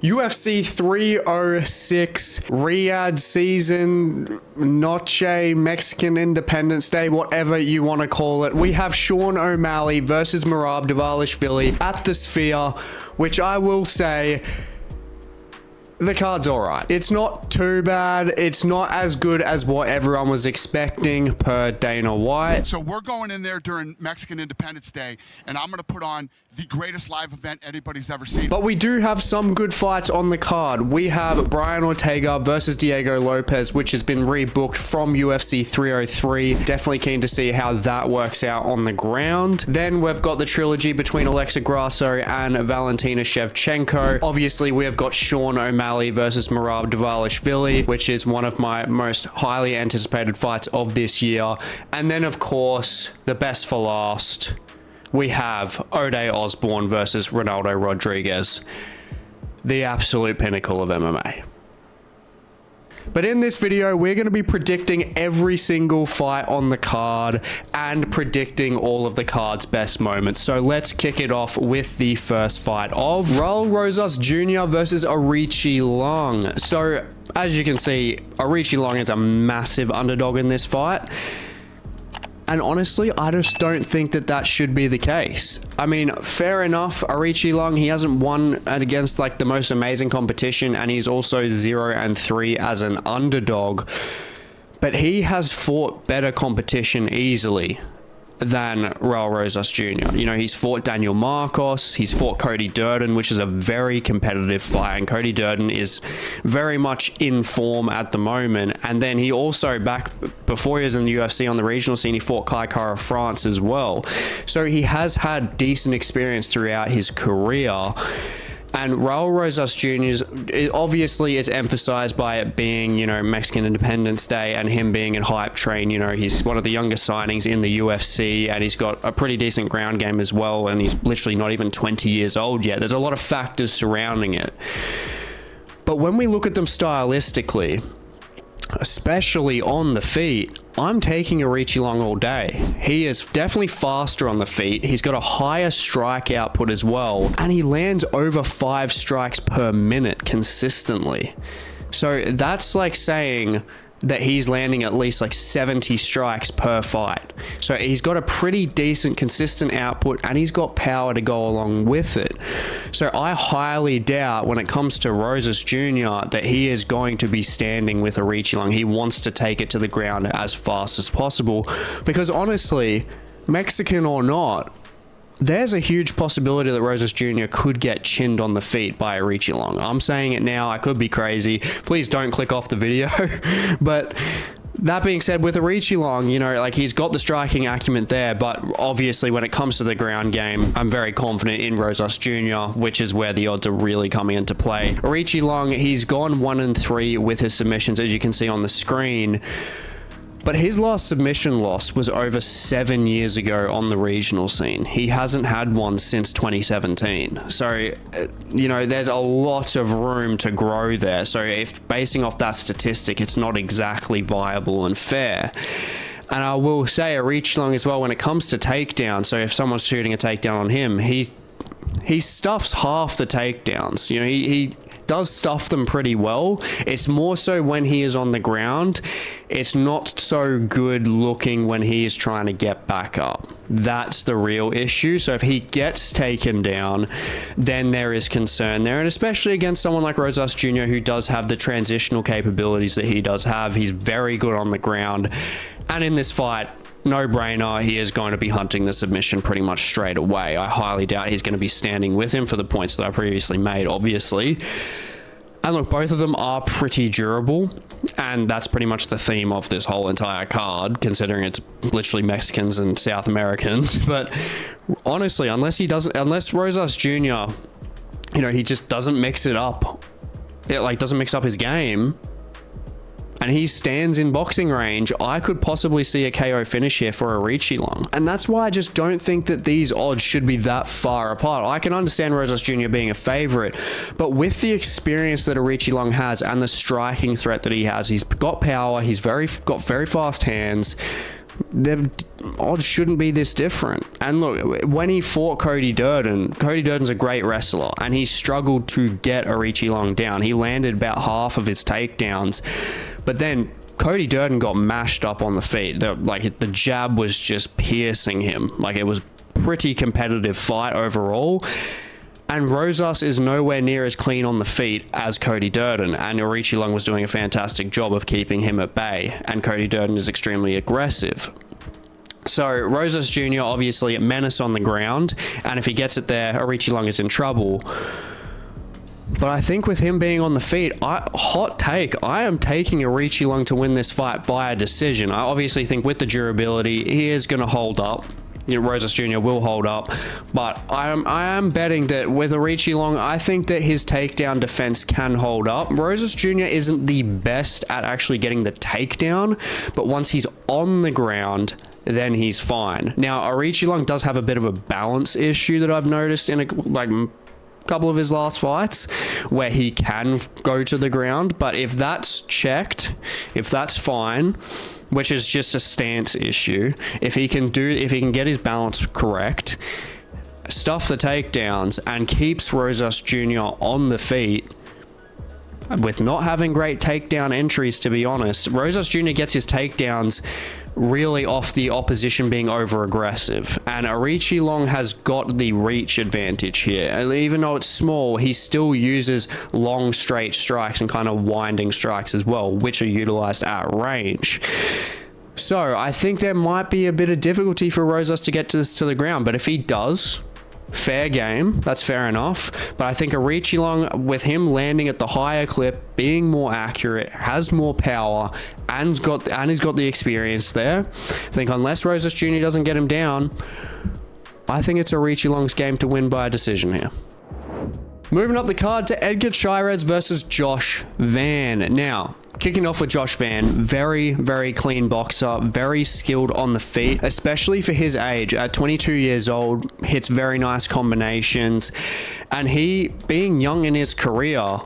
UFC 306, Riyadh season, Noche, Mexican Independence Day, whatever you want to call it. We have Sean O'Malley versus Merab Dvalishvili at the Sphere, which I will say, the card's alright. It's not too bad. It's not as good as what everyone was expecting per Dana White. So we're going in there during Mexican Independence Day, and I'm going to put on the greatest live event anybody's ever seen. But we do have some good fights on the card. We have Brian Ortega versus Diego Lopes, which has been rebooked from UFC 303. Definitely keen to see how that works out on the ground. Then we've got the trilogy between Alexa Grasso and Valentina Shevchenko. Obviously, we have got Sean O'Malley versus Merab Dvalishvili, which is one of my most highly anticipated fights of this year. And then, of course, the best for last, we have Osbourne versus Ronaldo Rodriguez, the absolute pinnacle of MMA. But in this video, we're going to be predicting every single fight on the card and predicting all of the card's best moments. So let's kick it off with the first fight of Raul Rosas Jr. versus Aoriqileng. So as you can see, Aoriqileng is a massive underdog in this fight. And honestly, I just don't think that that should be the case. I mean, fair enough, Aoriqileng, he hasn't won against like the most amazing competition, and he's also 0-3 as an underdog. But he has fought better competition easily than Raul Rosas Jr. You know, he's fought Daniel Marcos, he's fought Cody Durden, which is a very competitive fight, and Cody Durden is very much in form at the moment. And then he also, back before he was in the UFC on the regional scene, he fought Kai Kara France as well. So he has had decent experience throughout his career. And Raul Rosas Jr., obviously it's emphasized by it being, you know, Mexican Independence Day and him being in hype train. You know, he's one of the youngest signings in the UFC, and he's got a pretty decent ground game as well, and he's literally not even 20 years old yet. There's a lot of factors surrounding it. But when we look at them stylistically, especially on the feet, I'm taking Aoriqileng all day. He is definitely faster on the feet. He's got a higher strike output as well, and he lands over 5 strikes per minute consistently. So that's like saying that he's landing at least like 70 strikes per fight. So he's got a pretty decent consistent output, and he's got power to go along with it. So I highly doubt when it comes to Rosas Jr. that he is going to be standing with Aoriqileng. He wants to take it to the ground as fast as possible, because honestly, Mexican or not, there's a huge possibility that Rosas Jr. could get chinned on the feet by Aoriqileng. I'm saying it now, I could be crazy. Please don't click off the video. But that being said, with Aoriqileng, you know, like, he's got the striking acumen there, but obviously when it comes to the ground game, I'm very confident in Rosas Jr., which is where the odds are really coming into play. Aoriqileng, he's gone 1-3 with his submissions, as you can see on the screen. But his last submission loss was over 7 years ago on the regional scene. He hasn't had one since 2017. So, you know, there's a lot of room to grow there. So if basing off that statistic, it's not exactly viable and fair. And I will say Aoriqileng as well, when it comes to takedowns, so if someone's shooting a takedown on him, he stuffs half the takedowns. You know, he does stuff them pretty well. It's more so when he is on the ground. It's not so good looking when he is trying to get back up. That's the real issue. So if he gets taken down, then there is concern there. And especially against someone like Rosas Jr., who does have the transitional capabilities that he does have. He's very good on the ground. And in this fight, no brainer, he is going to be hunting the submission pretty much straight away. I highly doubt he's going to be standing with him for the points that I previously made, obviously. And look, both of them are pretty durable, and that's pretty much the theme of this whole entire card, considering it's literally Mexicans and South Americans. But honestly, unless Rosas Jr., you know, he just doesn't mix it up. It like doesn't mix up his game, and he stands in boxing range, I could possibly see a KO finish here for Aoriqileng. And that's why I just don't think that these odds should be that far apart. I can understand Rosas Jr. being a favorite, but with the experience that Aoriqileng has and the striking threat that he has, he's got power, he's got very fast hands. the odds shouldn't be this different. And look, when he fought Cody Durden's a great wrestler, and he struggled to get Aoriqileng down. He landed about half of his takedowns, but then Cody Durden got mashed up on the feet. The jab was just piercing him. Like, it was pretty competitive fight overall. And Rosas is nowhere near as clean on the feet as Cody Durden, and Aoriqileng was doing a fantastic job of keeping him at bay, and Cody Durden is extremely aggressive. So Rosas Jr. obviously a menace on the ground, and if he gets it there, Aoriqileng is in trouble. But I think with him being on the feet, hot take, I am taking Aoriqileng to win this fight by a decision. I obviously think with the durability, he is going to hold up. Rosas Jr. will hold up, but I am betting that with Aoriqileng, I think that his takedown defense can hold up. Rosas Jr. isn't the best at actually getting the takedown, but once he's on the ground, then he's fine. Now, Aoriqileng does have a bit of a balance issue that I've noticed in a couple of his last fights, where he can go to the ground, but if that's checked, if that's fine, which is just a stance issue, if he can get his balance correct, stuff the takedowns, and keeps Rosas Jr. on the feet, with not having great takedown entries, to be honest, Rosas Jr. gets his takedowns really off the opposition being over aggressive, and Aoriqileng has got the reach advantage here. And even though it's small, he still uses long straight strikes and kind of winding strikes as well, which are utilized at range. So I think there might be a bit of difficulty for Rosas to get to the ground, but if he does, fair game, that's fair enough. But I think Aoriqileng, with him landing at the higher clip, being more accurate, has more power, and he's got the experience there. I think unless Rosas Jr. doesn't get him down, I think it's Aoriqileng's game to win by a decision here. Moving up the card to Edgar Chairez versus Josh Van. Now, kicking off with Josh Van, very, very clean boxer, very skilled on the feet, especially for his age. At 22 years old, hits very nice combinations, and he, being young in his career,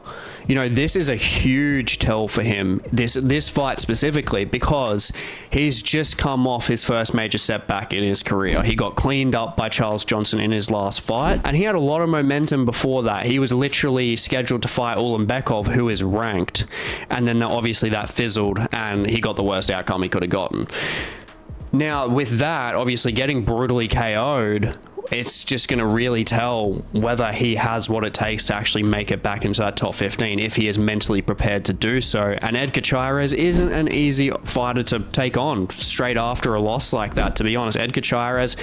this is a huge tell for him, this fight specifically, because he's just come off his first major setback in his career. He got cleaned up by Charles Johnson in his last fight, and he had a lot of momentum before that. He was literally scheduled to fight Ulanbekov, who is ranked, and then obviously that fizzled, and he got the worst outcome he could have gotten. Now, with that, obviously getting brutally KO'd, it's just going to really tell whether he has what it takes to actually make it back into that top 15, if he is mentally prepared to do so. And Edgar Chairez isn't an easy fighter to take on straight after a loss like that, to be honest. Edgar Chairez,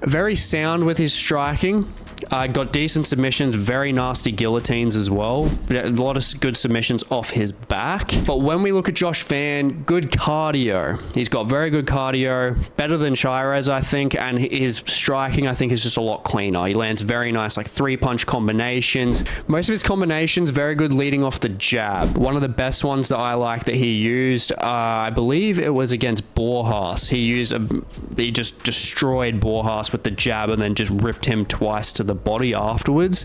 very sound with his striking. Got decent submissions, very nasty guillotines as well. A lot of good submissions off his back. But when we look at Josh Van, good cardio. He's got very good cardio, better than Chairez, I think, and his striking, I think, is just a lot cleaner. He lands very nice, like 3-punch combinations. Most of his combinations, very good leading off the jab. One of the best ones that I like that he used, I believe it was against Borjas. He just destroyed Borjas with the jab and then just ripped him twice to the body afterwards,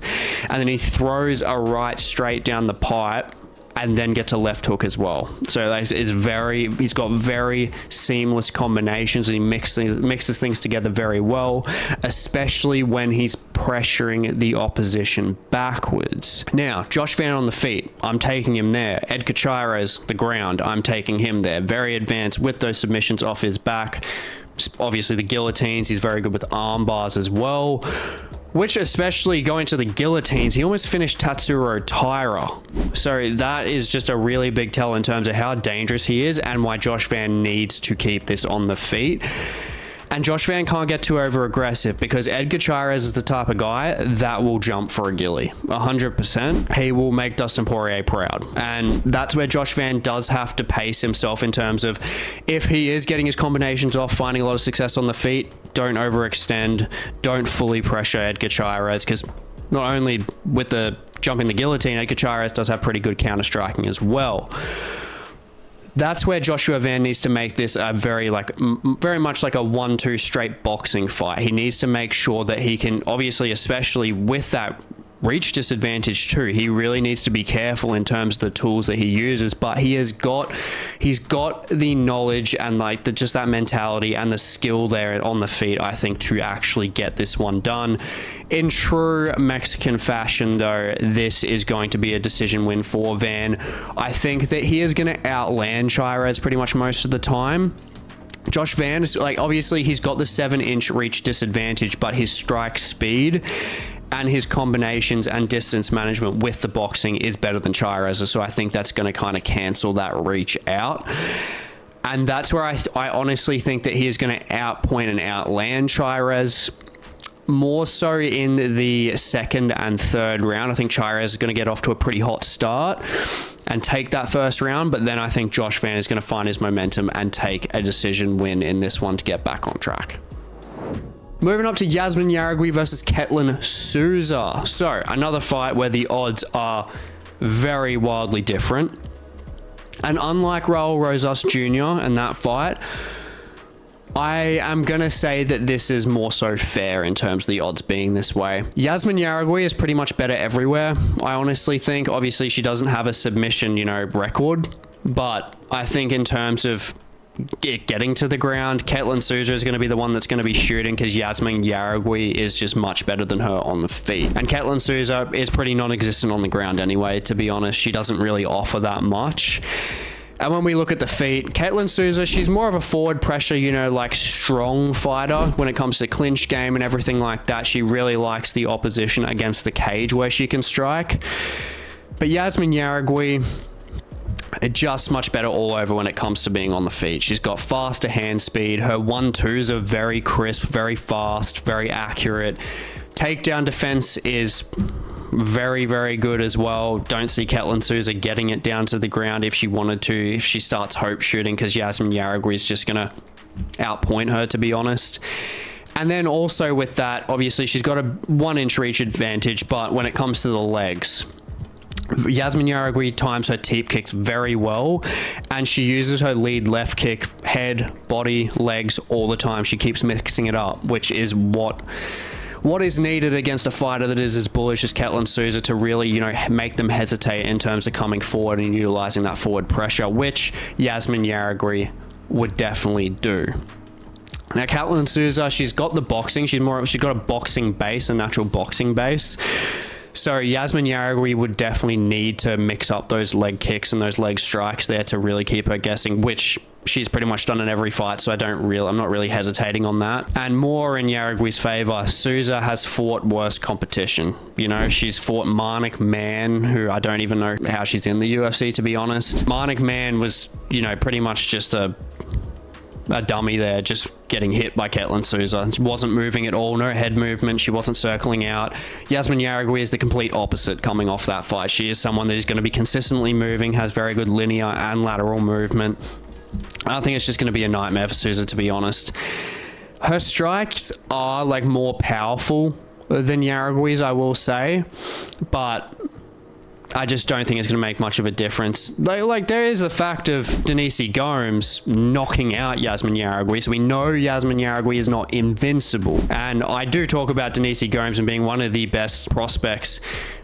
and then he throws a right straight down the pipe and then gets a left hook as well. So he's got very seamless combinations, and he mixes things together very well, especially when he's pressuring the opposition backwards. Now, Josh Van on the feet, I'm taking him there. Edgar Chairez, the ground, I'm taking him there. Very advanced with those submissions off his back. Obviously the guillotines, he's very good with arm bars as well. Which, especially going to the guillotines, he almost finished Tatsuro Taira. So that is just a really big tell in terms of how dangerous he is and why Josh Van needs to keep this on the feet. And Josh Van can't get too over aggressive, because Edgar Chairez is the type of guy that will jump for a gilly. 100%. He will make Dustin Poirier proud. And that's where Josh Van does have to pace himself in terms of, if he is getting his combinations off, finding a lot of success on the feet, don't overextend, don't fully pressure Edgar Chairez, because not only with the jumping the guillotine, Edgar Chairez does have pretty good counter striking as well. That's where Joshua Van needs to make this a very much like a 1-2 straight boxing fight. He needs to make sure that he can, obviously, especially with that reach disadvantage too. He really needs to be careful in terms of the tools that he uses, but he's got the knowledge and like just that mentality and the skill there on the feet, I think, to actually get this one done. In true Mexican fashion though, this is going to be a decision win for Van. I think that he is going to outland Chairez pretty much most of the time. Josh Van is like, obviously he's got the 7-inch reach disadvantage, but his strike speed and his combinations and distance management with the boxing is better than Chairez's. So I think that's going to kind of cancel that reach out. And that's where I honestly think that he is going to outpoint and outland Chairez. More so in the second and third round. I think Chairez is going to get off to a pretty hot start and take that first round, but then I think Josh Van is going to find his momentum and take a decision win in this one to get back on track. Moving up to Yazmin Jauregui versus Ketlen Souza. So another fight where the odds are very wildly different. And unlike Raul Rosas Jr. in that fight, I am going to say that this is more so fair in terms of the odds being this way. Yazmin Jauregui is pretty much better everywhere, I honestly think. Obviously, she doesn't have a submission, record. But I think in terms of it getting to the ground, Ketlen Souza is going to be the one that's going to be shooting because Yazmin Jauregui is just much better than her on the feet. And Ketlen Souza is pretty non-existent on the ground anyway, to be honest. She doesn't really offer that much. And when we look at the feet, Ketlen Souza, she's more of a forward pressure, like strong fighter when it comes to clinch game and everything like that. She really likes the opposition against the cage where she can strike. But Yazmin Jauregui, just much better all over when it comes to being on the feet. She's got faster hand speed. Her 1-2s are very crisp, very fast, very accurate. Takedown defense is very, very good as well. Don't see Ketlen Souza getting it down to the ground if she wanted to, if she starts hope shooting, because Yazmin Jauregui is just going to outpoint her, to be honest. And then also with that, obviously she's got a 1-inch reach advantage, but when it comes to the legs, Yazmin Jauregui times her teep kicks very well, and she uses her lead left kick, head, body, legs all the time. She keeps mixing it up, which is what is needed against a fighter that is as bullish as Ketlen Souza to really, make them hesitate in terms of coming forward and utilizing that forward pressure, which Yazmin Jauregui would definitely do. Now, Ketlen Souza, she's got the boxing. She's got a boxing base, a natural boxing base. So Yazmin Jauregui would definitely need to mix up those leg kicks and those leg strikes there to really keep her guessing, which she's pretty much done in every fight, so I'm not really hesitating on that. And more in Jauregui's favor, Souza has fought worse competition. She's fought Marnik Man, who I don't even know how she's in the UFC, to be honest. Marnik Man was, pretty much just a dummy there, just getting hit by Ketlen Souza. She wasn't moving at all, no head movement. She wasn't circling out. Yazmin Jauregui is the complete opposite coming off that fight. She is someone that is going to be consistently moving, has very good linear and lateral movement. I think it's just going to be a nightmare for Souza, to be honest. Her strikes are more powerful than Jauregui's, I will say, but I just don't think it's going to make much of a difference. There is a fact of Denise Gomes knocking out Yazmin Jauregui, so we know Yazmin Jauregui is not invincible. And I do talk about Denise Gomes and being one of the best prospects,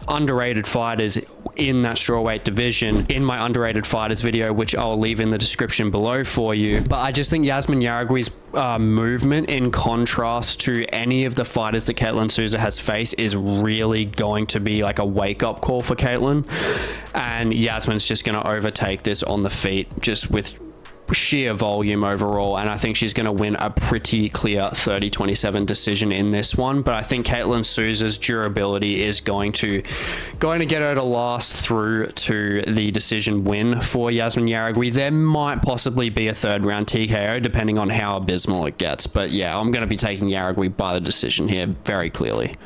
underrated fighters in that strawweight division in my underrated fighters video, which I'll leave in the description below for you. But I just think Yazmin Jauregui's movement, in contrast to any of the fighters that Ketlen Souza has faced, is really going to be like a wake-up call for Ketlen. And Yazmin's just going to overtake this on the feet, just with sheer volume overall, and I think she's going to win a pretty clear 30-27 decision in this one. But I think Ketlen Souza's durability is going to get her to last through to the decision win for Yazmin Jauregui. There might possibly be a third round TKO depending on how abysmal it gets, but yeah, I'm going to be taking Jauregui by the decision here very clearly.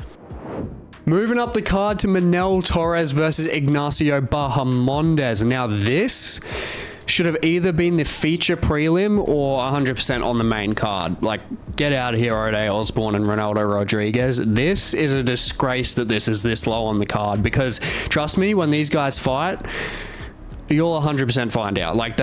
Moving up the card to Manuel Torres versus Ignacio Bahamondes. Now this should have either been the feature prelim or 100% on the main card. Get out of here, Osbourne and Ronaldo Rodriguez. This is a disgrace that this is this low on the card, because trust me, when these guys fight, You'll 100% find out. Like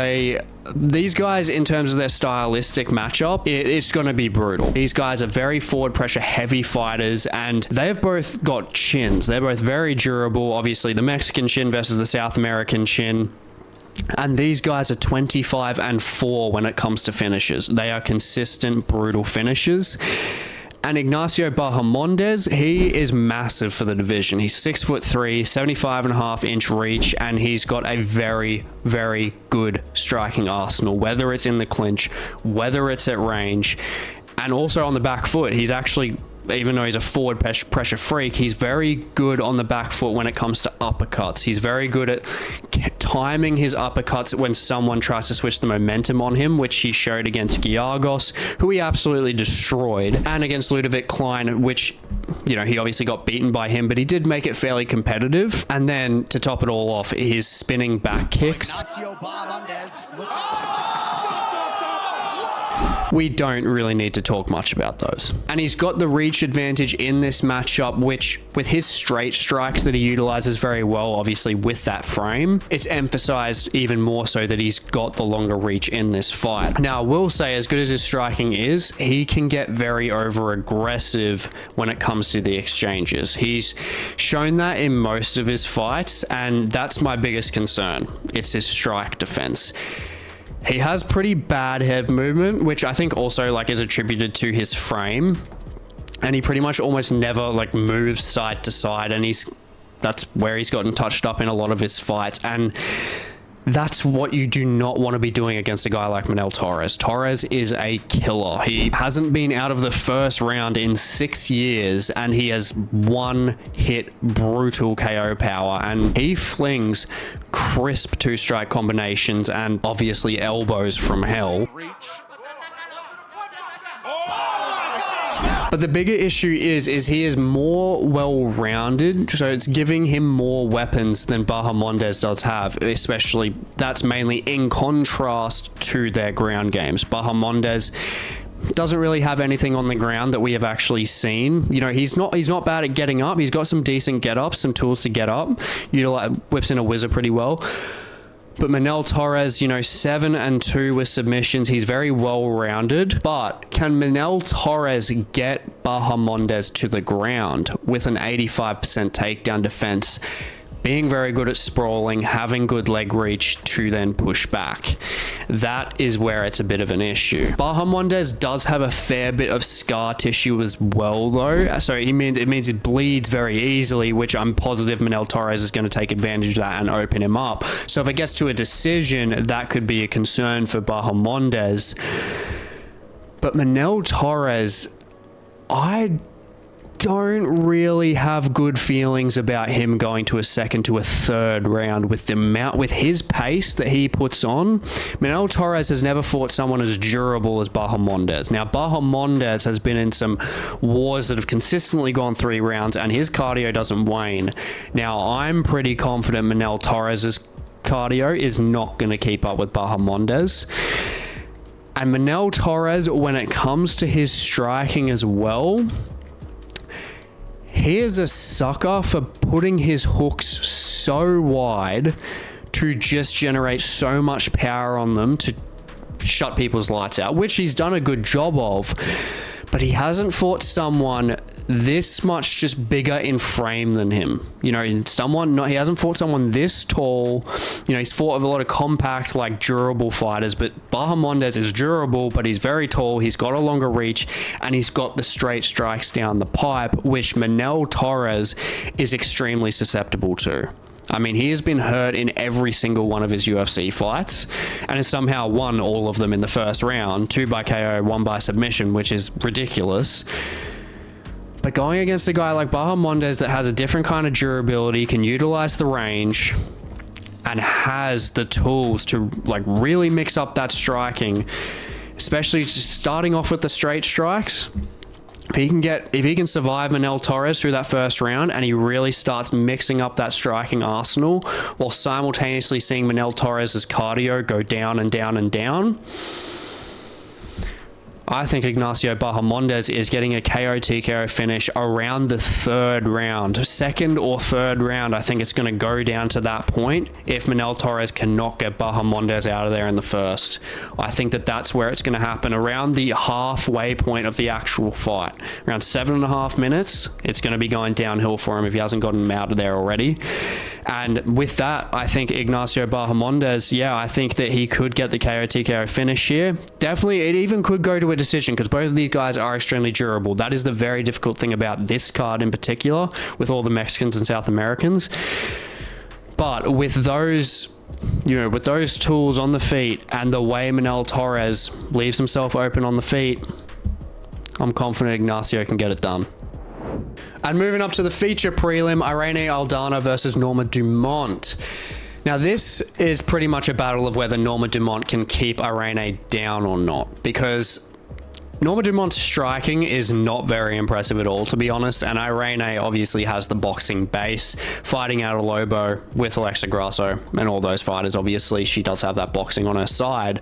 these guys, in terms of their stylistic matchup, it's going to be brutal. These guys are very forward pressure heavy fighters, and they've both got chins. They're both very durable. Obviously, the Mexican chin versus the South American chin. And these guys are 25-4 when it comes to finishes. They are consistent, brutal finishers. And Ignacio Bahamondes, he is massive for the division. He's 6'3", 75.5-inch reach, and he's got a very, very good striking arsenal, whether it's in the clinch, whether it's at range, and also on the back foot. He's actually, even though he's a forward pressure freak, he's very good on the back foot when it comes to uppercuts. He's very good at timing his uppercuts when someone tries to switch the momentum on him, which he showed against Giagos, who he absolutely destroyed, and against Ludovic Klein, which, you know, he obviously got beaten by him, but he did make it fairly competitive. And then to top it all off, his spinning back kicks. We don't really need to talk much about those. And he's got the reach advantage in this matchup, which with his straight strikes that he utilizes very well, obviously with that frame, it's emphasized even more so that he's got the longer reach in this fight. Now, I will say, as good as his striking is, he can get very over aggressive when it comes to the exchanges. He's shown that in most of his fights, and that's my biggest concern. It's his strike defense. He has pretty bad head movement, which I think also like is attributed to his frame, and he pretty much almost never like moves side to side, and that's where he's gotten touched up in a lot of his fights, and that's what you do not want to be doing against a guy like Manuel Torres. Torres is a killer. He hasn't been out of the first round in 6 years, and he has one hit brutal KO power, and he flings crisp two-strike combinations and obviously elbows from hell. But the bigger issue is he is more well-rounded, so it's giving him more weapons than Bahamondes does have, especially that's mainly in contrast to their ground games. Bahamondes doesn't really have anything on the ground that we have actually seen. You know, he's not bad at getting up. He's got some decent get-ups, some tools to get up. Whips in a whizzer pretty well. But Manuel Torres, you know, 7-2 with submissions. He's very well-rounded. But can Manuel Torres get Bahamondes to the ground with an 85% takedown defense, being very good at sprawling, having good leg reach to then push back? That is where it's a bit of an issue. Bahamondes does have a fair bit of scar tissue as well, though. So it means it bleeds very easily, which I'm positive Manuel Torres is going to take advantage of that and open him up. So if it gets to a decision, that could be a concern for Bahamondes. But Manuel Torres, I don't really have good feelings about him going to a second to a third round with his pace that he puts on. Manuel Torres has never fought someone as durable as Bahamondes. Now, Bahamondes has been in some wars that have consistently gone 3 rounds, and his cardio doesn't wane. Now, I'm pretty confident Manuel Torres's cardio is not going to keep up with Bahamondes. And Manuel Torres, when it comes to his striking as well, he is a sucker for putting his hooks so wide to just generate so much power on them to shut people's lights out, which he's done a good job of. But he hasn't fought someone this much just bigger in frame than him. You know, he hasn't fought someone this tall. You know, he's fought a lot of compact, like durable fighters, but Bahamondes is durable, but he's very tall. He's got a longer reach, and he's got the straight strikes down the pipe, which Manuel Torres is extremely susceptible to. I mean, he has been hurt in every single one of his UFC fights and has somehow won all of them in the first round, 2 by KO, 1 by submission, which is ridiculous. But going against a guy like Bahamondes that has a different kind of durability, can utilize the range, and has the tools to like really mix up that striking, especially just starting off with the straight strikes. If he can survive Manuel Torres through that first round, and he really starts mixing up that striking arsenal while simultaneously seeing Manuel Torres' cardio go down and down and down, I think Ignacio Bahamondes is getting a KO TKO finish around the third round. Second or third round, I think it's going to go down to that point if Manuel Torres cannot get Bahamondes out of there in the first. I think that that's where it's going to happen, around the halfway point of the actual fight. Around 7.5 minutes, it's going to be going downhill for him if he hasn't gotten him out of there already. And with that, I think Ignacio Bahamondes, yeah, I think that he could get the KO TKO finish here. Definitely, it even could go to a decision because both of these guys are extremely durable. That is the very difficult thing about this card in particular, with all the Mexicans and South Americans. But with those, with those tools on the feet and the way Manuel Torres leaves himself open on the feet, I'm confident Ignacio can get it done. And moving up to the feature prelim, Irene Aldana versus Norma Dumont. Now, this is pretty much a battle of whether Norma Dumont can keep Irene down or not, because Norma Dumont's striking is not very impressive at all, to be honest, and Irene obviously has the boxing base, fighting out of Lobo with Alexa Grasso and all those fighters. Obviously, she does have that boxing on her side.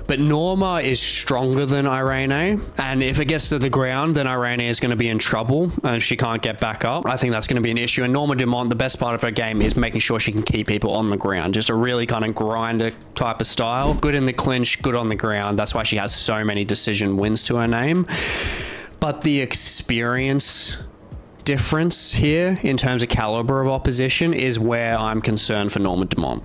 But Norma is stronger than Irene, and if it gets to the ground, then Irene is going to be in trouble and she can't get back up. I think that's going to be an issue. And Norma Dumont, the best part of her game is making sure she can keep people on the ground. Just a really kind of grinder type of style. Good in the clinch, good on the ground. That's why she has so many decision wins to her name. But the experience difference here in terms of caliber of opposition is where I'm concerned for Norma Dumont,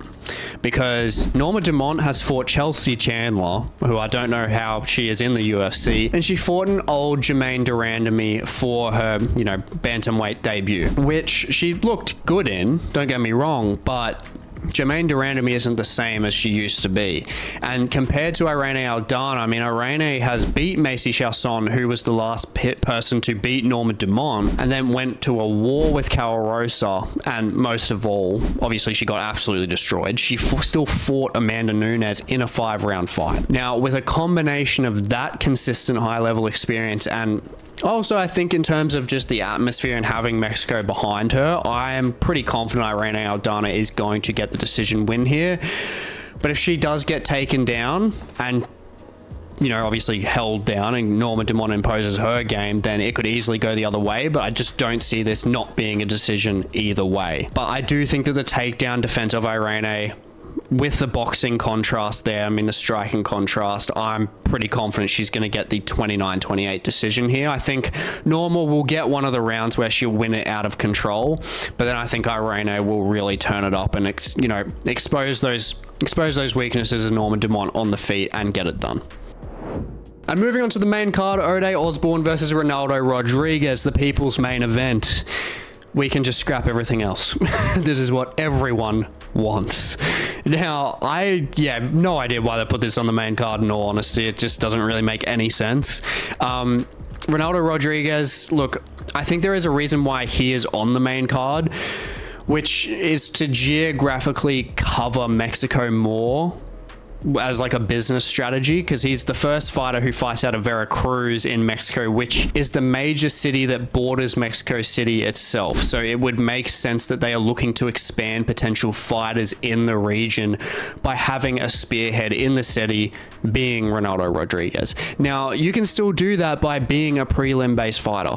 because Norma Dumont has fought Chelsea Chandler, who I don't know how she is in the UFC, and she fought an old Jermaine Durandamy for her, bantamweight debut, which she looked good in, don't get me wrong, but Jermaine Durandamy isn't the same as she used to be. And compared to Irene Aldana, I mean, Irene has beat Macy Chiasson, who was the last person to beat Norma Dumont, and then went to a war with Raul Rosas. And most of all, obviously, she got absolutely destroyed. She still fought Amanda Nunes in a 5-round fight. Now, with a combination of that consistent high-level experience and also, I think in terms of just the atmosphere and having Mexico behind her, I am pretty confident Irene Aldana is going to get the decision win here. But if she does get taken down and, obviously held down and Norma Dumont imposes her game, then it could easily go the other way. But I just don't see this not being a decision either way. But I do think that the takedown defense of Irene, with the boxing contrast there, the striking contrast, I'm pretty confident she's going to get the 29-28 decision here. I think Norma will get one of the rounds where she'll win it out of control, but then I think Irene will really turn it up and, expose those weaknesses of Norma Dumont on the feet and get it done. And moving on to the main card, Osbourne versus Ronaldo Rodriguez, the people's main event. We can just scrap everything else. This is what everyone wants. Now, I have no idea why they put this on the main card, in all honesty. It just doesn't really make any sense. Ronaldo Rodriguez, look, I think there is a reason why he is on the main card, which is to geographically cover Mexico more as like a business strategy, because he's the first fighter who fights out of Veracruz in Mexico, which is the major city that borders Mexico City itself. So it would make sense that they are looking to expand potential fighters in the region by having a spearhead in the city being Ronaldo Rodriguez. Now, you can still do that by being a prelim-based fighter.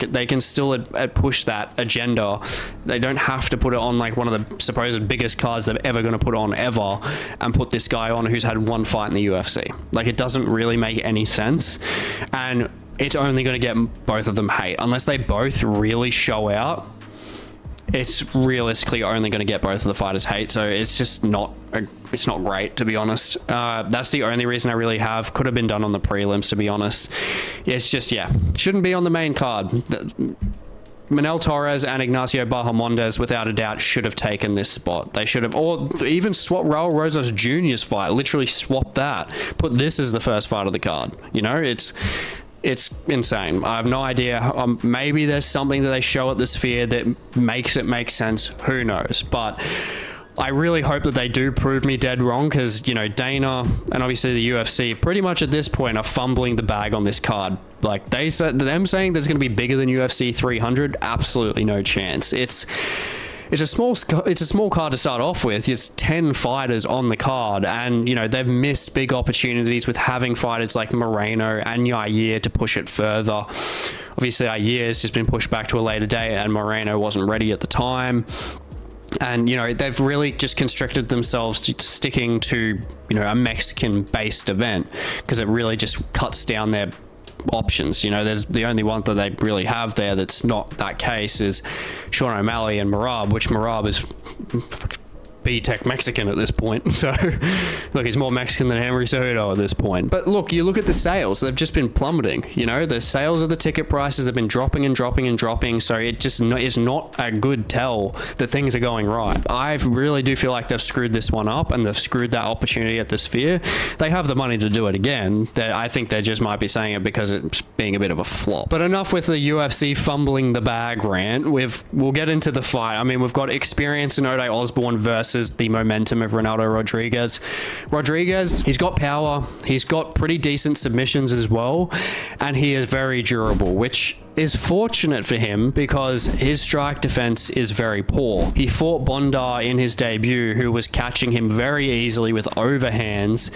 They can still push that agenda. They don't have to put it on like one of the supposed biggest cards they're ever going to put on ever and put this guy on who's had one fight in the UFC. Like, it doesn't really make any sense, and it's only going to get both of them hate unless they both really show out. It's realistically only going to get both of the fighters hate, so it's just not great, to be honest. That's the only reason I really have. Could have been done on the prelims, to be honest. It's just, shouldn't be on the main card. Manuel Torres and Ignacio Bahamondes, without a doubt, should have taken this spot. They should have, or even swapped Raul Rosas Jr.'s fight, literally swapped that. Put this as the first fight of the card. It's insane. I have no idea. Maybe there's something that they show at the Sphere that makes it make sense. Who knows? But I really hope that they do prove me dead wrong, because, Dana and obviously the UFC pretty much at this point are fumbling the bag on this card. Like, them saying that's going to be bigger than UFC 300, absolutely no chance. It's it's a small card to start off with. It's 10 fighters on the card, and they've missed big opportunities with having fighters like Moreno and Yair to push it further. Obviously, Yair has just been pushed back to a later date, and Moreno wasn't ready at the time. And they've really just constricted themselves to sticking to a Mexican-based event, because it really just cuts down their options. There's the only one that they really have there that's not that case is Sean O'Malley and Merab, which Merab is B-Tech Mexican at this point. So look, he's more Mexican than Henry Cejudo at this point. But look, you look at the sales, they've just been plummeting. The sales of the ticket prices have been dropping and dropping and dropping. So it just is not a good tell that things are going right. I really do feel like they've screwed this one up, and they've screwed that opportunity at the Sphere. They have the money to do it again. I think they just might be saying it because it's being a bit of a flop. But enough with the UFC fumbling the bag rant. We'll get into the fight. I mean, we've got experience in Ode Osbourne versus the momentum of Ronaldo Rodriguez. Rodriguez, he's got power, he's got pretty decent submissions as well, and he is very durable, which is fortunate for him because his strike defense is very poor. He fought Bondar in his debut, who was catching him very easily with overhands,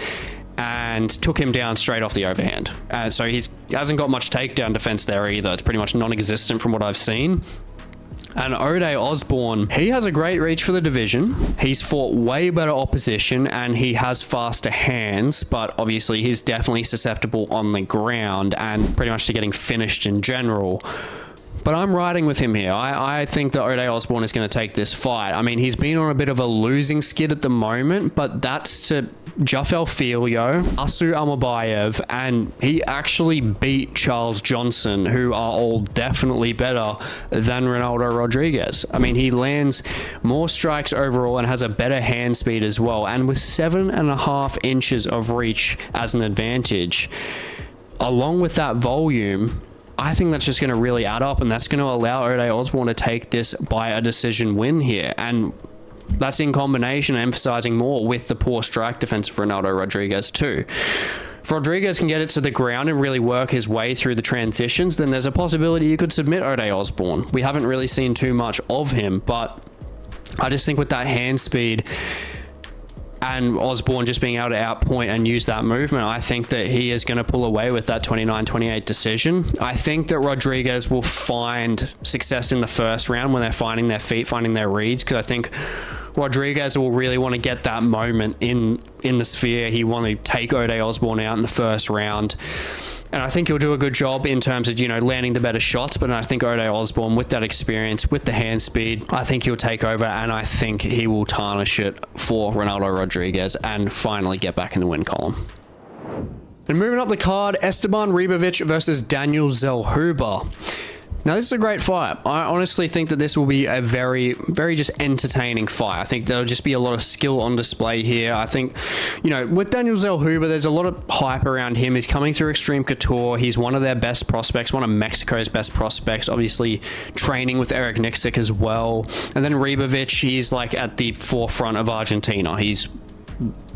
and took him down straight off the overhand. So he hasn't got much takedown defense there either. It's pretty much non-existent from what I've seen. And Ode Osbourne, he has a great reach for the division. He's fought way better opposition, and he has faster hands, but obviously he's definitely susceptible on the ground and pretty much to getting finished in general. But I'm riding with him here. I think that Ode Osbourne is going to take this fight. I mean, he's been on a bit of a losing skid at the moment, but that's to Jafel Filho, Asu Amabayev, and he actually beat Charles Johnson, who are all definitely better than Ronaldo Rodriguez. I mean, he lands more strikes overall and has a better hand speed as well. And with 7.5 inches of reach as an advantage, along with that volume, I think that's just going to really add up, and that's going to allow Ode Osbourne to take this by a decision win here. And that's in combination, emphasizing more with the poor strike defense of Ronaldo Rodriguez too. If Rodriguez can get it to the ground and really work his way through the transitions, then there's a possibility you could submit Ode Osbourne. We haven't really seen too much of him, but I just think with that hand speed and Osbourne just being able to outpoint and use that movement, I think that he is going to pull away with that 29-28 decision. I think that Rodriguez will find success in the first round when they're finding their feet, finding their reads, because I think Rodriguez will really want to get that moment in the Sphere. He want to take Ode Osbourne out in the first round. And I think he'll do a good job in terms of, landing the better shots. But I think Ode Osbourne, with that experience, with the hand speed, I think he'll take over, and I think he will tarnish it for Ronaldo Rodriguez and finally get back in the win column. And moving up the card, Esteban Ribovics versus Daniel Zellhuber. Now, this is a great fight. I honestly think that this will be a very, very just entertaining fight. I think there'll just be a lot of skill on display here. I think, with Daniel Zellhuber, there's a lot of hype around him. He's coming through Extreme Couture. He's one of their best prospects, one of Mexico's best prospects, obviously training with Eric Nicksick as well. And then Ribovics, he's like at the forefront of Argentina. He's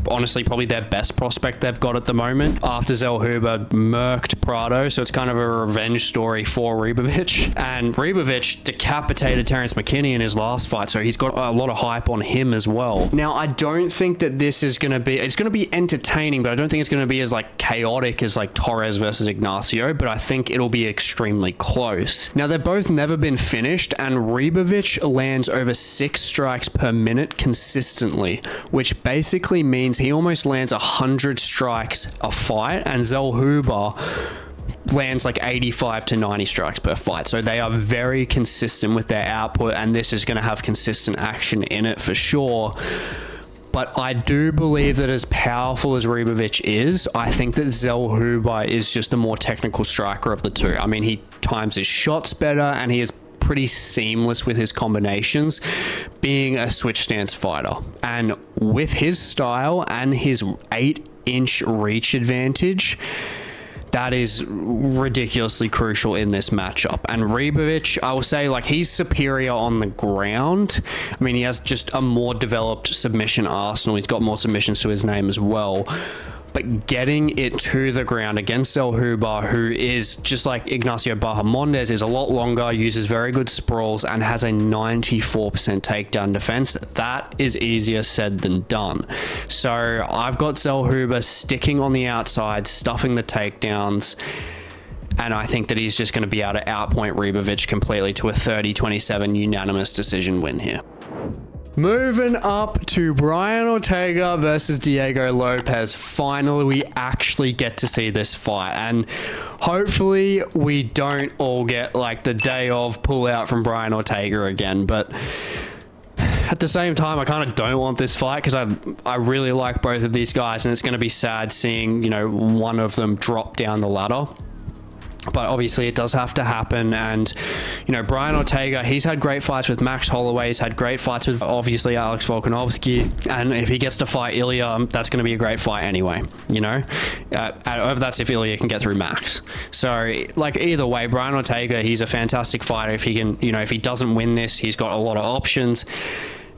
honestly probably their best prospect they've got at the moment after Zellhuber murked Prado, so it's kind of a revenge story for Ribovics. And Ribovics decapitated Terrence McKinney in his last fight, so he's got a lot of hype on him as well. Now, I don't think that this is going to be, it's going to be entertaining, but I don't think it's going to be as chaotic as Torres versus Ignacio, but I think it'll be extremely close. Now, they've both never been finished, and Ribovics lands over 6 strikes per minute consistently, which basically means he almost lands 100 strikes a fight, and Zellhuber lands 85 to 90 strikes per fight. So they are very consistent with their output, and this is going to have consistent action in it for sure. But I do believe that as powerful as Ribovics is, I think that Zellhuber is just the more technical striker of the two. I mean, he times his shots better, and he is pretty seamless with his combinations, being a switch stance fighter. And with his style and his 8-inch reach advantage, that is ridiculously crucial in this matchup. And Ribovics, I will say, he's superior on the ground. I mean, he has just a more developed submission arsenal. He's got more submissions to his name as well. but getting it to the ground against Zellhuber, who is just like Ignacio Bahamondes, is a lot longer, uses very good sprawls, and has a 94% takedown defense. That is easier said than done. So I've got Zellhuber sticking on the outside, stuffing the takedowns, and I think that he's just going to be able to outpoint Ribovics completely to a 30-27 unanimous decision win here. Moving up to Brian Ortega versus Diego Lopes. Finally, we actually get to see this fight, and hopefully we don't all get like the day of pull out from Brian Ortega again, but at the same time, I kind of don't want this fight because I really like both of these guys, and it's going to be sad seeing, you know, one of them drop down the ladder. But obviously it does have to happen. And, you know, Brian Ortega, he's had great fights with Max Holloway. He's had great fights with, obviously, Alex Volkanovski. And if he gets to fight Ilya, that's going to be a great fight anyway, you know? That's if Ilya can get through Max. So, like, either way, Brian Ortega, he's a fantastic fighter. If he can, you know, if he doesn't win this, he's got a lot of options.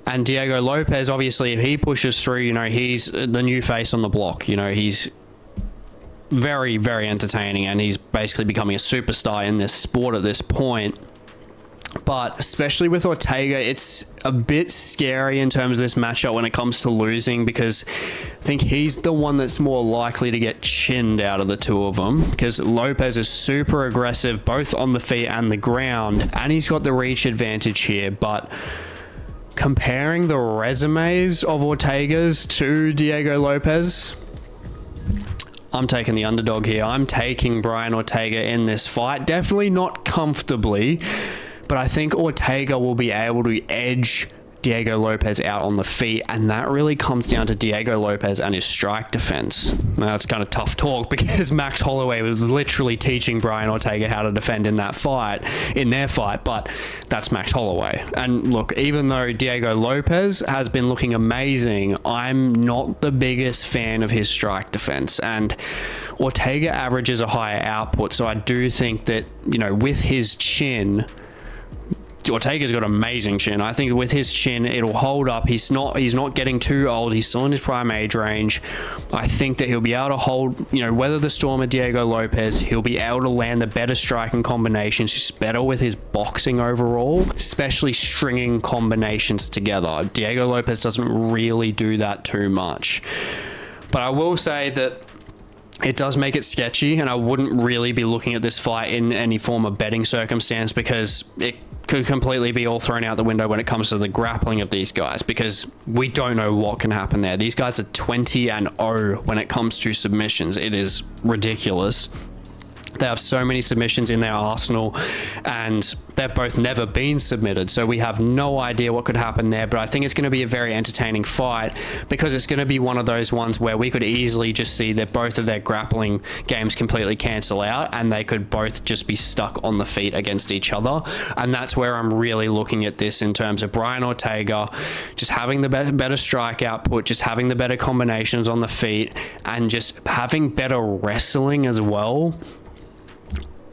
And Diego Lopes, obviously, if he pushes through, you know, he's the new face on the block. You know, he's very, very entertaining, and he's basically becoming a superstar in this sport at this point. But especially with Ortega, it's a bit scary in terms of this matchup when it comes to losing, because I think he's the one that's more likely to get chinned out of the two of them, because Lopes is super aggressive both on the feet and the ground, and he's got the reach advantage here. But comparing the resumes of Ortega's to Diego Lopes, I'm taking the underdog here. I'm taking Brian Ortega in this fight. Definitely not comfortably, but I think Ortega will be able to edge Diego Lopes out on the feet, and that really comes down to Diego Lopes and his strike defense. Now, it's kind of tough talk because Max Holloway was literally teaching Brian Ortega how to defend in their fight, but that's Max Holloway. And look, even though Diego Lopes has been looking amazing, I'm not the biggest fan of his strike defense, and Ortega averages a higher output, so I do think that, you know, with his chin, Ortega's got amazing chin. I think with his chin, it'll hold up. He's not getting too old. He's still in his prime age range. I think that he'll be able to hold, you know, weather the storm of Diego Lopes. He'll be able to land the better striking combinations. He's better with his boxing overall, especially stringing combinations together. Diego Lopes doesn't really do that too much. But I will say that it does make it sketchy, and I wouldn't really be looking at this fight in any form of betting circumstance, because it could completely be all thrown out the window when it comes to the grappling of these guys, because we don't know what can happen there. These guys are 20-0 when it comes to submissions. It is ridiculous. They have so many submissions in their arsenal, and they've both never been submitted, so we have no idea what could happen there. But I think it's going to be a very entertaining fight, because it's going to be one of those ones where we could easily just see that both of their grappling games completely cancel out, and they could both just be stuck on the feet against each other. And that's where I'm really looking at this in terms of Brian Ortega just having the better strike output, just having the better combinations on the feet, and just having better wrestling as well.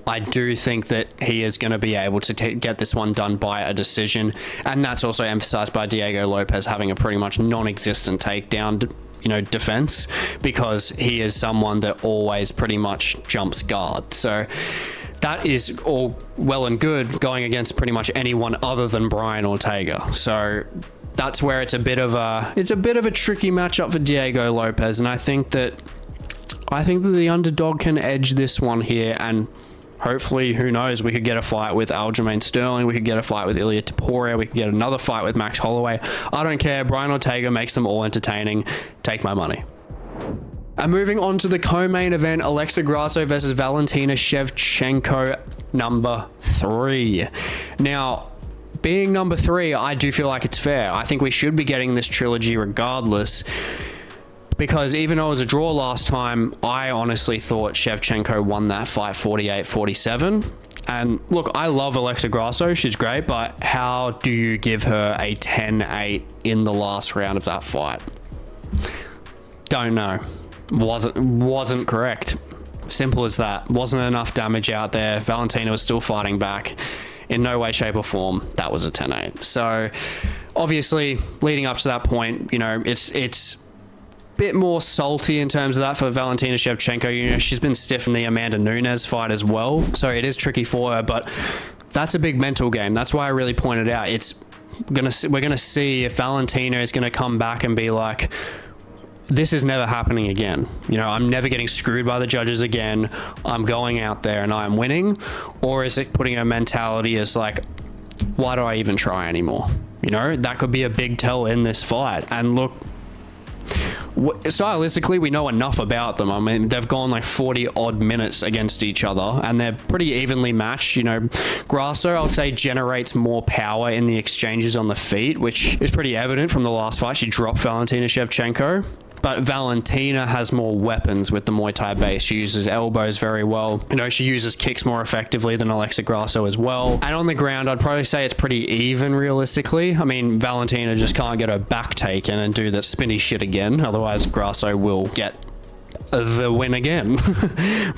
I do think that he is going to be able to get this one done by a decision, and that's also emphasized by Diego Lopes having a pretty much non-existent takedown, you know, defense, because he is someone that always pretty much jumps guard. So that is all well and good going against pretty much anyone other than Brian Ortega. So that's where it's a bit of a tricky matchup for Diego Lopes, and I think that the underdog can edge this one here, and hopefully, who knows, we could get a fight with Aljamain Sterling, we could get a fight with Ilia Topuria, we could get another fight with Max Holloway. I don't care. Brian Ortega makes them all entertaining. Take my money. And moving on to the co-main event, Alexa Grasso versus Valentina Shevchenko, number 3. Now, being number 3, I do feel like it's fair. I think we should be getting this trilogy regardless, because even though it was a draw last time, I honestly thought Shevchenko won that fight 48-47. And look, I love Alexa Grasso. She's great, but how do you give her a 10-8 in the last round of that fight? Don't know. Wasn't correct. Simple as that. Wasn't enough damage out there. Valentina was still fighting back. In no way, shape, or form, that was a 10-8. So, obviously, leading up to that point, you know, it's bit more salty in terms of that for Valentina Shevchenko. You know, she's been stiff in the Amanda Nunes fight as well, so it is tricky for her, but that's a big mental game. That's why I really pointed out we're gonna see if Valentina is gonna come back and be like, this is never happening again. You know, I'm never getting screwed by the judges again. I'm going out there and I'm winning. Or is it putting her mentality as like, why do I even try anymore? You know, that could be a big tell in this fight. And look, stylistically, we know enough about them. I mean, they've gone like 40 odd minutes against each other and they're pretty evenly matched. You know, Grasso, I'll say, generates more power in the exchanges on the feet, which is pretty evident from the last fight. She dropped Valentina Shevchenko. But Valentina has more weapons with the Muay Thai base. She uses elbows very well. You know, she uses kicks more effectively than Alexa Grasso as well. And on the ground, I'd probably say it's pretty even realistically. I mean, Valentina just can't get her back taken and do that spinny shit again. Otherwise, Grasso will get the win again.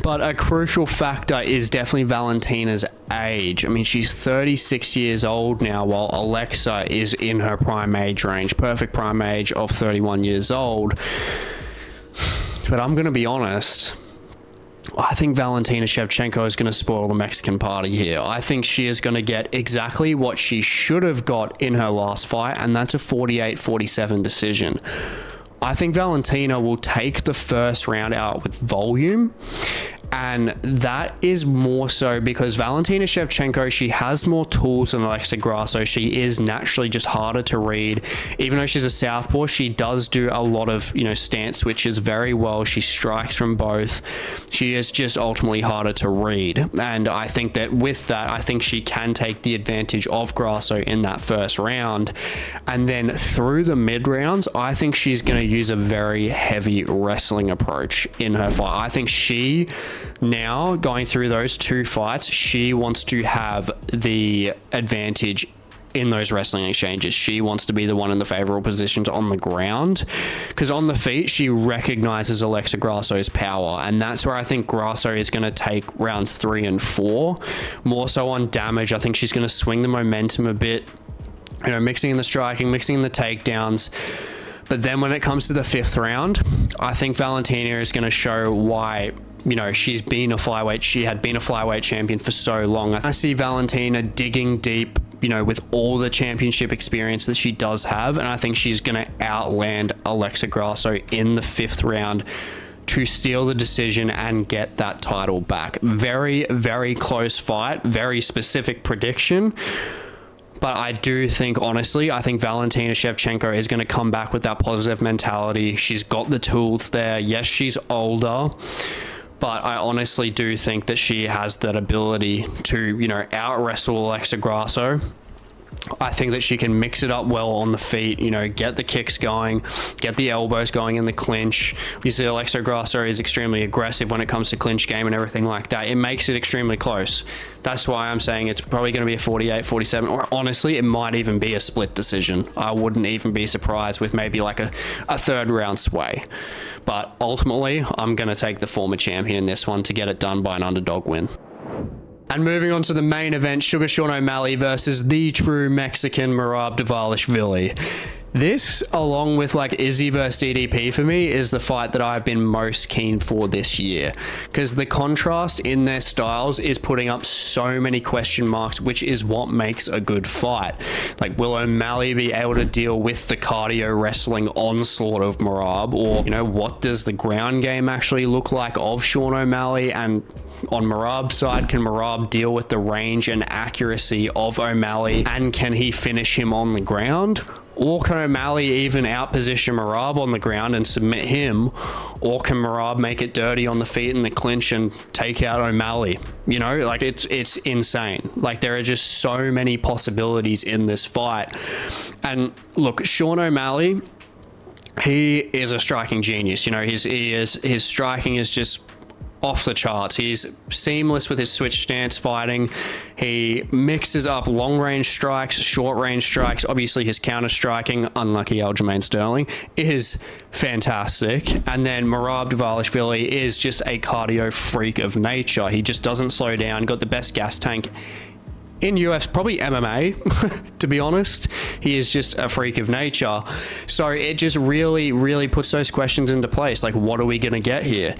But a crucial factor is definitely Valentina's age. I mean, she's 36 years old now, while Alexa is in her prime age range, perfect prime age of 31 years old. But I'm going to be honest, I think Valentina Shevchenko is going to spoil the Mexican party here. I think she is going to get exactly what she should have got in her last fight, and that's a 48-47 decision. I think Valentina will take the first round out with volume, and that is more so because Valentina Shevchenko, she has more tools than Alexa Grasso. She is naturally just harder to read. Even though she's a southpaw, she does do a lot of, you know, stance switches very well. She strikes from both. She is just ultimately harder to read. And I think that with that, I think she can take the advantage of Grasso in that first round. And then through the mid rounds, I think she's going to use a very heavy wrestling approach in her fight. I think she, now going through those two fights, she wants to have the advantage in those wrestling exchanges. She wants to be the one in the favorable positions on the ground, because on the feet she recognizes Alexa Grasso's power, and that's where I think Grasso is going to take rounds 3 and 4. More so on damage, I think she's going to swing the momentum a bit, you know, mixing in the striking, mixing in the takedowns. But then when it comes to the 5th round, I think Valentina is going to show why, you know, she had been a flyweight champion for so long. I see Valentina digging deep, you know, with all the championship experience that she does have, and I think she's going to outland Alexa Grasso in the 5th round to steal the decision and get that title back. Very, very close fight, very specific prediction. But I do think, honestly, I think Valentina Shevchenko is going to come back with that positive mentality. She's got the tools there. Yes, she's older, but I honestly do think that she has that ability to, you know, out-wrestle Alexa Grasso. I think that she can mix it up well on the feet, you know, get the kicks going, get the elbows going in the clinch. You see Alexa Grasso is extremely aggressive when it comes to clinch game and everything like that. It makes it extremely close. That's why I'm saying it's probably going to be a 48-47, or honestly, it might even be a split decision. I wouldn't even be surprised with maybe like a 3rd round sway. But ultimately, I'm going to take the former champion in this one to get it done by an underdog win. And moving on to the main event, Sugar Sean O'Malley versus the true Mexican Merab Dvalishvili. This, along with like Izzy versus DDP for me, is the fight that I've been most keen for this year, because the contrast in their styles is putting up so many question marks, which is what makes a good fight. Like, will O'Malley be able to deal with the cardio wrestling onslaught of Merab, or, you know, what does the ground game actually look like of Sean O'Malley? And on Merab's side, can Merab deal with the range and accuracy of O'Malley, and can he finish him on the ground? Or can O'Malley even outposition Merab on the ground and submit him? Or can Merab make it dirty on the feet in the clinch and take out O'Malley? You know, like, it's insane. Like, there are just so many possibilities in this fight. And look, Sean O'Malley, he is a striking genius. You know, his striking is just off the charts. He's seamless with his switch stance fighting. He mixes up long range strikes, short range strikes. Obviously his counter striking, unlucky Aljamain Sterling, is fantastic. And then Merab Dvalishvili is just a cardio freak of nature. He just doesn't slow down, got the best gas tank in UFC, probably MMA, to be honest. He is just a freak of nature. So it just really, really puts those questions into place. Like, what are we going to get here?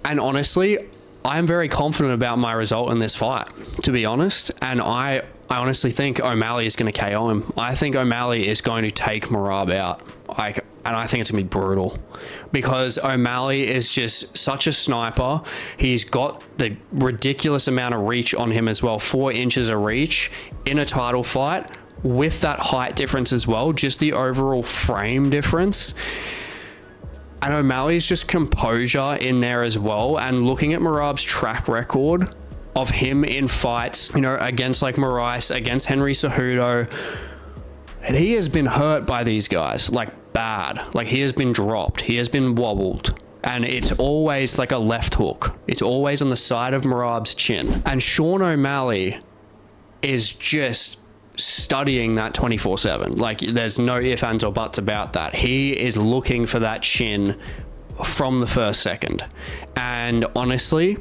And honestly, I'm very confident about my result in this fight, to be honest. And I honestly think O'Malley is going to KO him. I think O'Malley is going to take Merab out. And I think it's going to be brutal because O'Malley is just such a sniper. He's got the ridiculous amount of reach on him as well. 4 inches of reach in a title fight with that height difference as well. Just the overall frame difference. And O'Malley's just composure in there as well. And looking at Merab's track record of him in fights, you know, against like Moraes, against Henry Cejudo, he has been hurt by these guys, like bad. Like he has been dropped, he has been wobbled, and it's always like a left hook. It's always on the side of Merab's chin. And Sean O'Malley is just studying that 24/7. Like there's no ifs, ands, or buts about that. He is looking for that chin from the first second. And honestly,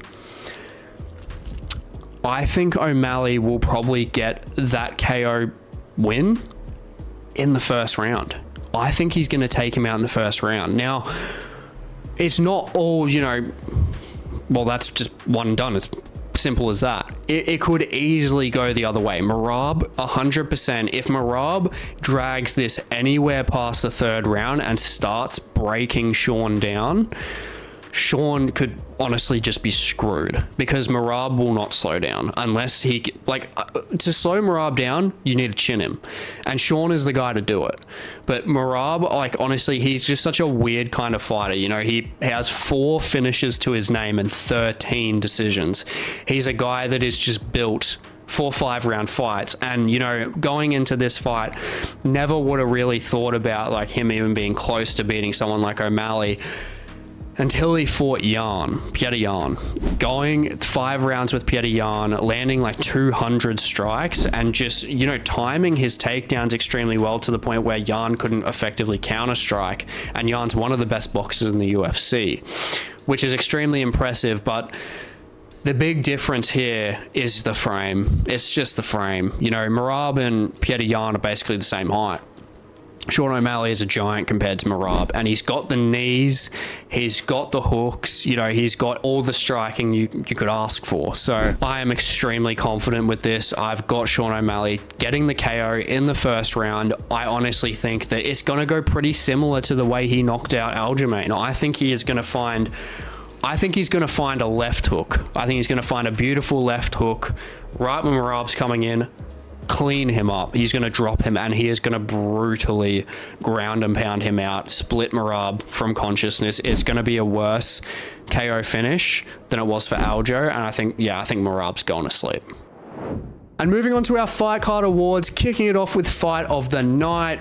I think O'Malley will probably get that KO win in the first round. I think he's going to take him out in the first round. Now, it's not all, you know, well, that's just one and done. It's simple as that. It could easily go the other way. Merab, 100%. If Merab drags this anywhere past the third round and starts breaking Sean down, Sean could honestly just be screwed because Merab will not slow down unless he, to slow Merab down, you need to chin him. And Sean is the guy to do it. But Merab, like, honestly, he's just such a weird kind of fighter. You know, he has 4 finishes to his name and 13 decisions. He's a guy that is just built for 5-round fights. And, you know, going into this fight, never would have really thought about like him even being close to beating someone like O'Malley until he fought Petr Yan. Going 5 rounds with Petr Yan, landing like 200 strikes and just, you know, timing his takedowns extremely well to the point where Yan couldn't effectively counter strike. And Yan's one of the best boxers in the UFC, which is extremely impressive. But the big difference here is the frame. It's just the frame. You know, Merab and Petr Yan are basically the same height. Sean O'Malley is a giant compared to Merab, and he's got the knees, he's got the hooks, you know, he's got all the striking you could ask for. So I am extremely confident with this. I've got Sean O'Malley getting the KO in the first round. I honestly think that it's going to go pretty similar to the way he knocked out Aljamain. I think he's going to find a left hook. I think he's going to find a beautiful left hook right when Merab's coming in, clean him up. He's going to drop him and he is going to brutally ground and pound him out, split Merab from consciousness. It's going to be a worse KO finish than it was for Aljo, and I think Merab's going to sleep. And moving on to our fight card awards, kicking it off with fight of the night,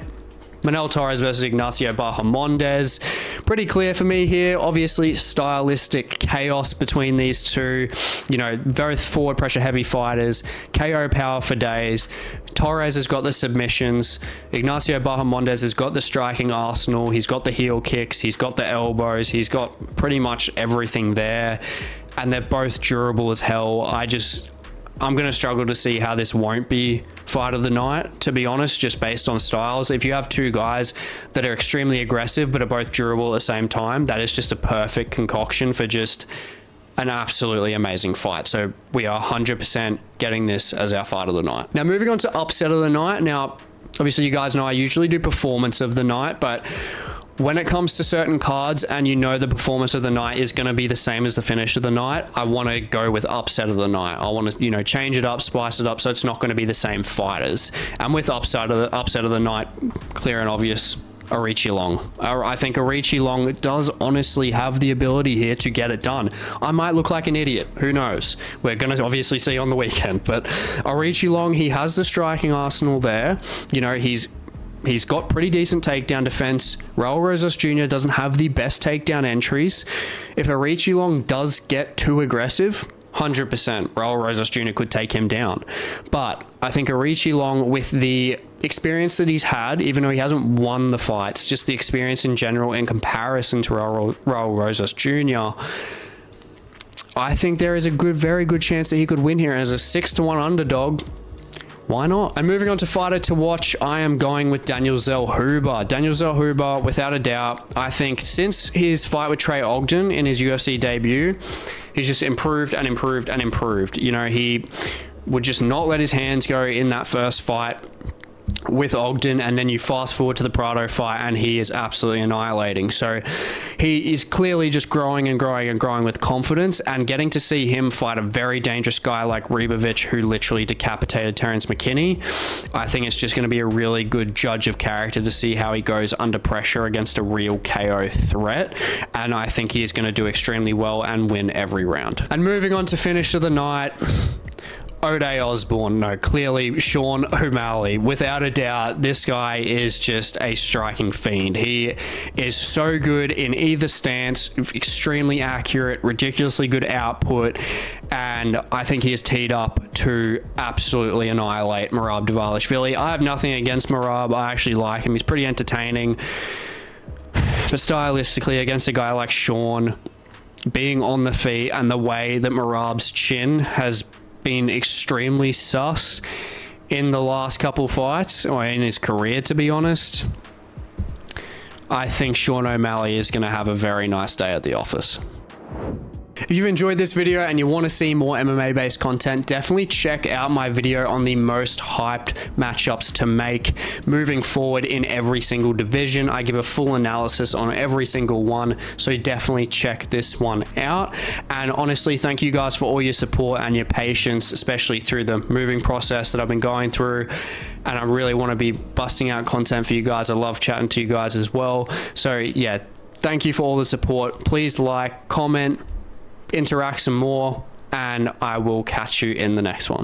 Manuel Torres versus Ignacio Bahamondes. Pretty clear for me here. Obviously, stylistic chaos between these two. You know, very forward pressure heavy fighters. KO power for days. Torres has got the submissions. Ignacio Bahamondes has got the striking arsenal. He's got the heel kicks. He's got the elbows. He's got pretty much everything there. And they're both durable as hell. I'm going to struggle to see how this won't be fight of the night, to be honest, just based on styles. If you have 2 guys that are extremely aggressive but are both durable at the same time, that is just a perfect concoction for just an absolutely amazing fight. So we are 100% getting this as our fight of the night. Now, moving on to upset of the night. Now, obviously, you guys know I usually do performance of the night, but when it comes to certain cards and you know the performance of the night is going to be the same as the finish of the night, I want to go with upset of the night. I want to, you know, change it up, spice it up, so it's not going to be the same fighters. And with upset of the night, clear and obvious, Aoriqileng. I think Aoriqileng does honestly have the ability here to get it done. I might look like an idiot. Who knows? We're going to obviously see on the weekend. But Aoriqileng, he has the striking arsenal there. You know, He's got pretty decent takedown defense. Raul Rosas Jr. doesn't have the best takedown entries. If Aoriqileng does get too aggressive, 100% Raul Rosas Jr. could take him down. But I think Aoriqileng, with the experience that he's had, even though he hasn't won the fights, just the experience in general in comparison to Raul Rosas Jr., I think there is a very good chance that he could win here as a 6-1 underdog. Why not? And moving on to fighter to watch, I am going with Daniel Zellhuber. Daniel Zellhuber, without a doubt, I think since his fight with Trey Ogden in his UFC debut, he's just improved and improved and improved. You know, he would just not let his hands go in that first fight with Ogden, and then you fast forward to the Prado fight and he is absolutely annihilating. So he is clearly just growing and growing and growing with confidence, and getting to see him fight a very dangerous guy like Ribovics, who literally decapitated Terrence McKinney, I think it's just going to be a really good judge of character to see how he goes under pressure against a real KO threat, and I think he is going to do extremely well and win every round. And moving on to finish of the night, Osbourne. No, clearly Sean O'Malley. Without a doubt, this guy is just a striking fiend. He is so good in either stance, extremely accurate, ridiculously good output, and I think he is teed up to absolutely annihilate Merab Dvalishvili. I have nothing against Merab. I actually like him. He's pretty entertaining. But stylistically, against a guy like Sean, being on the feet and the way that Merab's chin has been extremely sus in the last couple fights, or in his career, to be honest, I think Sean O'Malley is going to have a very nice day at the office. If you've enjoyed this video and you want to see more MMA based content, definitely check out my video on the most hyped matchups to make moving forward in every single division. I give a full analysis on every single one, so definitely check this one out. And honestly, thank you guys for all your support and your patience, especially through the moving process that I've been going through. And I really want to be busting out content for you guys. I love chatting to you guys as well. So yeah, thank you for all the support. Please like, comment, interact some more, and I will catch you in the next one.